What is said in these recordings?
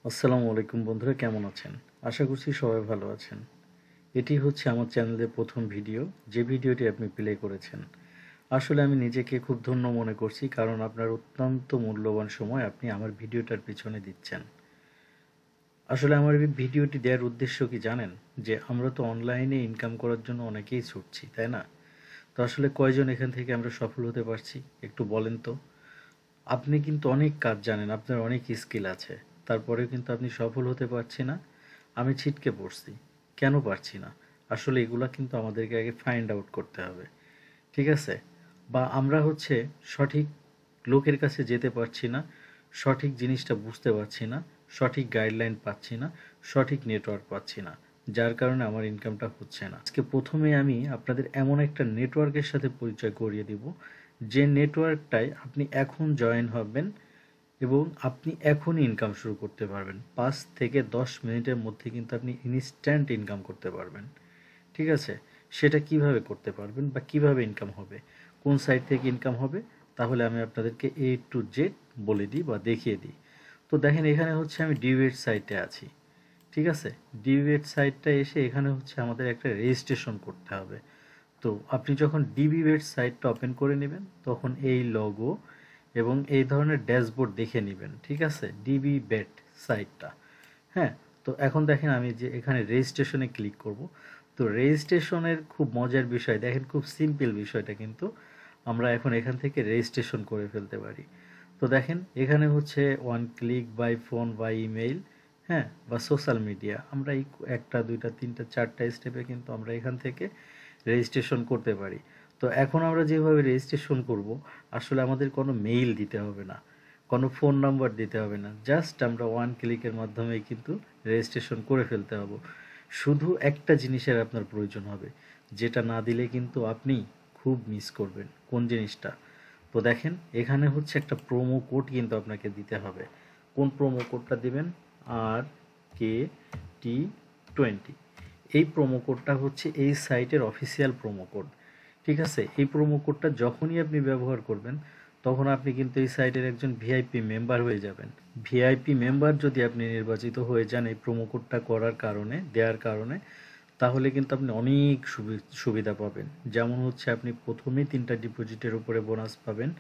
আসসালামু আলাইকুম বন্ধুরা, কেমন আছেন? আশা করছি সবাই ভালো আছেন। এটি হচ্ছে আমার চ্যানেলের প্রথম ভিডিও, যে ভিডিওটি আপনি প্লে করেছেন। আসলে আমি নিজেকে খুব ধন্য মনে করছি, কারণ আপনার অত্যন্ত মূল্যবান সময় আপনি আমার ভিডিওটার পিছনে দিচ্ছেন। আসলে আমার এই ভিডিওটি দেওয়ার উদ্দেশ্য কি জানেন? যে আমরা তো অনলাইনে ইনকাম করার জন্য অনেকেই ছুটছি, তাই না? তো আসলে কয়জন এখান থেকে আমরা সফল হতে পারছি একটু বলেন তো। আপনি কিন্তু অনেক কাজ জানেন, আপনার অনেক স্কিল আছে, তারপরেও কিন্তু আপনি সফল হতে পারছি না। আমি ছিটকে পড়ছি, কেন পারছি না? আসলে এগুলা কিন্তু আমাদেরকে আগে ফাইন্ড আউট করতে হবে, ঠিক আছে? বা আমরা হচ্ছে সঠিক লোকের কাছে যেতে পারছি না, সঠিক জিনিসটা বুঝতে পারছি না, সঠিক গাইডলাইন পাচ্ছি না, সঠিক নেটওয়ার্ক পাচ্ছি না, যার কারণে আমার ইনকামটা হচ্ছে না। আজকে প্রথমে আমি আপনাদের এমন একটা নেটওয়ার্কের সাথে পরিচয় করিয়ে দিব, যে নেটওয়ার্কটায় আপনি এখন জয়েন হবেন এবং আপনি এখনই ইনকাম শুরু করতে পারবেন। 5 থেকে 10 মিনিটের মধ্যে কিন্তু আপনি ইনস্ট্যান্ট ইনকাম করতে পারবেন, ঠিক আছে? সেটা কিভাবে করতে পারবেন বা কিভাবে ইনকাম হবে, কোন সাইট থেকে ইনকাম হবে, তাহলে আমি আপনাদেরকে এ টু জেড বলে দিই বা দেখিয়ে দিই। তো দেখেন, এখানে হচ্ছে আমি ডিবেট সাইটে আছি, ঠিক আছে? ডিবেট সাইটটা এসে এখানে হচ্ছে আমাদের একটা রেজিস্ট্রেশন করতে হবে। তো আপনি যখন ডিবি বেট সাইটটা ওপেন করে নেবেন, তখন এই লোগো এবং এই ধরনের ড্যাশবোর্ড দেখে নেবেন, ঠিক আছে? ডিবি বেট সাইটটা, হ্যাঁ। তো এখন দেখেন, আমি যে এখানে রেজিস্ট্রেশনে ক্লিক করব। তো রেজিস্ট্রেশনের খুব মজার বিষয় দেখেন, খুব সিম্পল বিষয়টা কিন্তু আমরা এখন এখান থেকে রেজিস্ট্রেশন করে ফেলতে পারি। তো দেখেন, এখানে হচ্ছে one click, by phone, by email, হ্যাঁ, বা সোশ্যাল মিডিয়া। আমরা এই একটা দুইটা তিনটা চারটা স্টেপে কিন্তু আমরা এখান থেকে রেজিস্ট্রেশন করতে পারি। তো এখন আমরা যেভাবে রেজিস্ট্রেশন করব, আসলে আমাদের কোনো মেইল দিতে হবে না, কোনো ফোন নাম্বার দিতে হবে না, জাস্ট আমরা ওয়ান ক্লিকের মাধ্যমেই কিন্তু রেজিস্ট্রেশন করে ফেলতে হবে। শুধু একটা জিনিসের আপনার প্রয়োজন হবে, যেটা না দিলে কিন্তু আপনি খুব মিস করবেন। কোন জিনিসটা? তো দেখেন, এখানে হচ্ছে একটা প্রোমো কোড কিন্তু আপনাকে দিতে হবে। কোন প্রোমো কোডটা দিবেন? RKT20। এই প্রোমো কোডটা হচ্ছে এই সাইটের অফিসিয়াল প্রোমো কোড, ঠিক আছে? এই প্রোমো কোডটা যখনই আপনি ব্যবহার করবেন, তখন আপনি কিন্তু এই সাইটের একজন ভিআইপি মেম্বার হয়ে যাবেন। ভিআইপি মেম্বার যদি আপনি নির্বাচিত হয়ে যান এই প্রোমো কোডটা করার কারণে, দেওয়ার কারণে, তাহলে কিন্তু আপনি অনেক সুবিধা পাবেন। যেমন হচ্ছে, আপনি প্রথমেই 3টা ডিপোজিটের উপরে বোনাস পাবেন।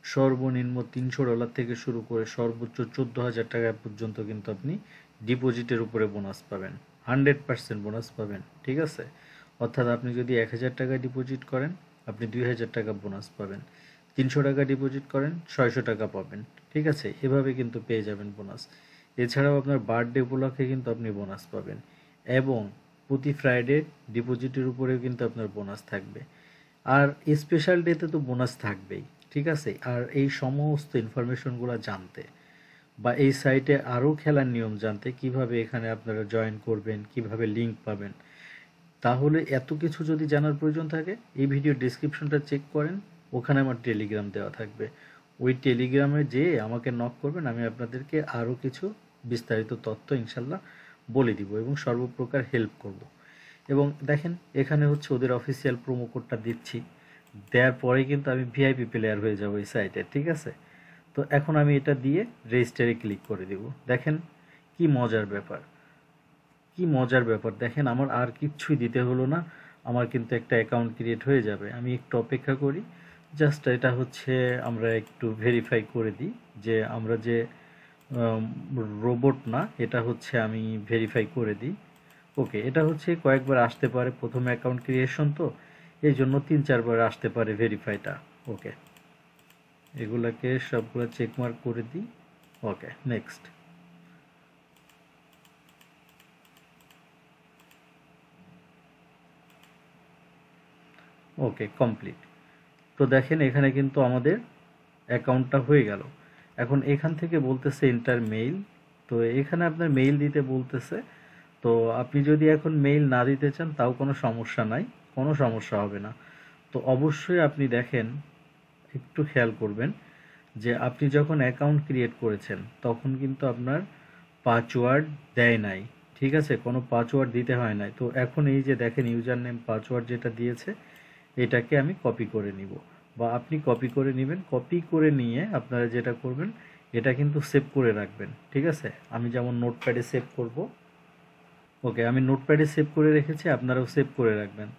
সর্বনিম্ন $300 থেকে শুরু করে সর্বোচ্চ 14,000 টাকা পর্যন্ত কিন্তু আপনি ডিপোজিটের উপরে বোনাস পাবেন। 100% বোনাস পাবেন, ঠিক আছে? অর্থাৎ আপনি যদি 1,000 টাকা ডিপোজিট করেন, আপনি 2,000 টাকা বোনাস পাবেন। 300 টাকা ডিপোজিট করেন, 600 টাকা পাবেন, ঠিক আছে? এভাবে কিন্তু পেয়ে যাবেন বোনাস। এছাড়াও আপনার বার্থডে উপলক্ষে কিন্তু আপনি বোনাস পাবেন, এবং প্রতি ফ্রাইডে ডিপোজিটের উপরেও কিন্তু আপনার বোনাস থাকবে। আর স্পেশাল ডেতে তো বোনাস থাকবেই, ঠিক আছে? আর এই সমস্ত ইনফরমেশনগুলো জানতে বা এই সাইটে আরও খেলার নিয়ম জানতে, কিভাবে এখানে আপনারা জয়েন করবেন, কিভাবে লিঙ্ক পাবেন, তাহলে এত কিছু যদি জানার প্রয়োজন থাকে, এই ভিডিও ডেসক্রিপশনটা চেক করেন, ওখানে আমার টেলিগ্রাম দেওয়া থাকবে। ওই টেলিগ্রামে যেয়ে আমাকে নক করবেন, আমি আপনাদেরকে আরও কিছু বিস্তারিত তথ্য ইনশাল্লাহ বলে দিব এবং সর্বপ্রকার হেল্প করব। এবং দেখেন, এখানে হচ্ছে ওদের অফিসিয়াল প্রোমো কোডটা দিচ্ছি, দেওয়ার পরে কিন্তু আমি ভিআইপি প্লেয়ার হয়ে যাব এই সাইটে, ঠিক আছে? তো এখন আমি এটা দিয়ে রেজিস্টারে ক্লিক করে দিব। দেখেন কি মজার ব্যাপার, কি মজার ব্যাপার দেখেন, আমার আর কিচ্ছুই দিতে হলো না, আমার কিন্তু একটা অ্যাকাউন্ট ক্রিয়েট হয়ে যাবে। আমি একটু অপেক্ষা করি, জাস্ট এটা হচ্ছে আমরা একটু ভেরিফাই করে দিই যে আমরা যে রোবট না, এটা হচ্ছে আমি ভেরিফাই করে দিই। ওকে, এটা হচ্ছে কয়েকবার আসতে পারে, প্রথম অ্যাকাউন্ট ক্রিয়েশন তো, এই জন্য 3-4 বার আসতে পারে ভেরিফাইটা। ওকে, এগুলাকে সবগুলো চেকমার্ক করে দিই। ওকে, নেক্সট। ওকে, কমপ্লিট। তো দেখেন, এখানে কিন্তু আমাদের অ্যাকাউন্টটা হয়ে গেল। এখন এখান থেকে বলতেছে এন্টার মেইল। তো এখানে আপনার মেইল দিতে বলতেছে। তো আপনি যদি এখন মেইল না দিতে চান, তাও কোনো সমস্যা নাই, কোনো সমস্যা হবে না। তো অবশ্যই আপনি দেখেন, একটু খেয়াল করবেন যে আপনি যখন অ্যাকাউন্ট ক্রিয়েট করেছেন, তখন কিন্তু আপনার পাসওয়ার্ড দেয় নাই, ঠিক আছে? কোনো পাসওয়ার্ড দিতে হয় নাই। তো এখন এই যে দেখেন, ইউজার নেম পাসওয়ার্ড যেটা দিয়েছে, এটাকে আমি কপি করে নিব, বা আপনি কপি করে নেবেন। কপি করে নিয়ে আপনারা যেটা করবেন, এটা কিন্তু সেভ করে রাখবেন, ঠিক আছে? আমি যেমন নোটপ্যাডে সেভ করব, ওকে, আমি নোটপ্যাডে সেভ করে রেখেছি, আপনারাও সেভ করে রাখবেন।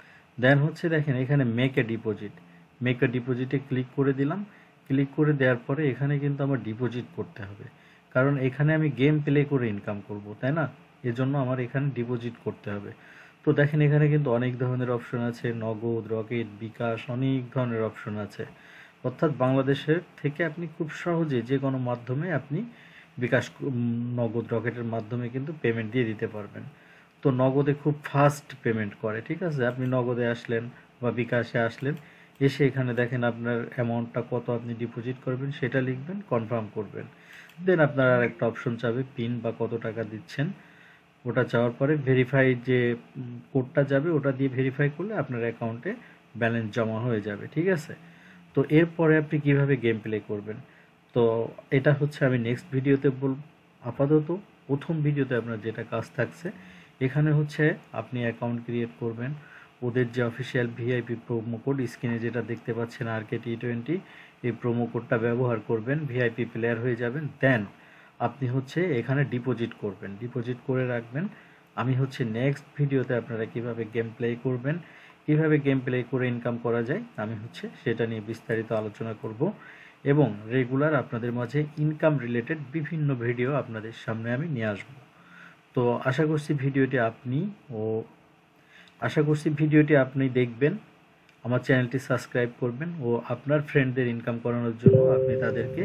দেন হচ্ছে দেখেন এখানে মেক এ ডিপোজিটে ক্লিক করে দিলাম। ক্লিক করে দেওয়ার পরে এখানে কিন্তু আমার ডিপোজিট করতে হবে, কারণ এখানে আমি গেম প্লে করে ইনকাম করব, তাই না? এজন্য আমার এখানে ডিপোজিট করতে হবে। তো দেখেন এখানে কিন্তু অনেক ধরনের অপশন আছে, নগদ, রকেট, বিকাশ, অনেক ধরনের অপশন আছে। অর্থাৎ বাংলাদেশের থেকে আপনি খুব সহজে যে কোনো মাধ্যমে আপনি বিকাশ, নগদ, রকেটের মাধ্যমে কিন্তু পেমেন্ট দিয়ে দিতে পারবেন। তো নগদে খুব ফাস্ট পেমেন্ট করে, ঠিক আছে? আপনি নগদে আসলেন বা বিকাশে আসলেন, এসে এখানে দেখেন আপনার অ্যামাউন্টটা কত আপনি ডিপোজিট করবেন সেটা লিখবেন, কনফার্ম করবেন। দেন আপনার আর একটা অপশন চাবে পিন বা কত টাকা দিচ্ছেন, ওটা চাওয়ার পরে ভেরিফাই যে কোডটা যাবে ওটা দিয়ে ভেরিফাই করলে আপনার অ্যাকাউন্টে ব্যালেন্স জমা হয়ে যাবে, ঠিক আছে? তো এরপরে আপনি কিভাবে গেম প্লে করবেন, তো এটা হচ্ছে আমি নেক্সট ভিডিওতে বলব। আপাতত প্রথম ভিডিওতে আপনার যেটা কাজ থাকছে, এখানে হচ্ছে আপনি অ্যাকাউন্ট ক্রিয়েট করবেন। ওদের যে অফিসিয়াল ভিআইপি প্রোমো কোড স্ক্রিনে যেটা দেখতে পাচ্ছেন RK T20, এই প্রোমো কোডটা ব্যবহার করবেন, ভিআইপি প্লেয়ার হয়ে যাবেন। দেন আপনি হচ্ছে এখানে ডিপোজিট করবেন, ডিপোজিট করে রাখবেন। আমি হচ্ছে নেক্সট ভিডিওতে আপনারা কিভাবে গেম প্লে করবেন, কিভাবে গেম প্লে করে ইনকাম করা যায়, আমি হচ্ছে সেটা নিয়ে বিস্তারিত আলোচনা করব এবং রেগুলার আপনাদের মাঝে ইনকাম রিলেটেড বিভিন্ন ভিডিও আপনাদের সামনে আমি নিয়ে আসব। তো আশা করছি ভিডিওটি আপনি দেখবেন, আমার চ্যানেলটি সাবস্ক্রাইব করবেন ও আপনার ফ্রেন্ডদের ইনকাম করানোর জন্য আপনি তাদেরকে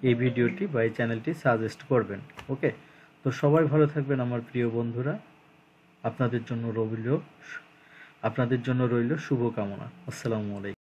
এই ভিডিওটি বা এই চ্যানেলটি সাজেস্ট করবেন। ওকে, তো সবাই ভালো থাকবেন আমার প্রিয় বন্ধুরা। আপনাদের জন্য রইল শুভকামনা। আসসালামু আলাইকুম।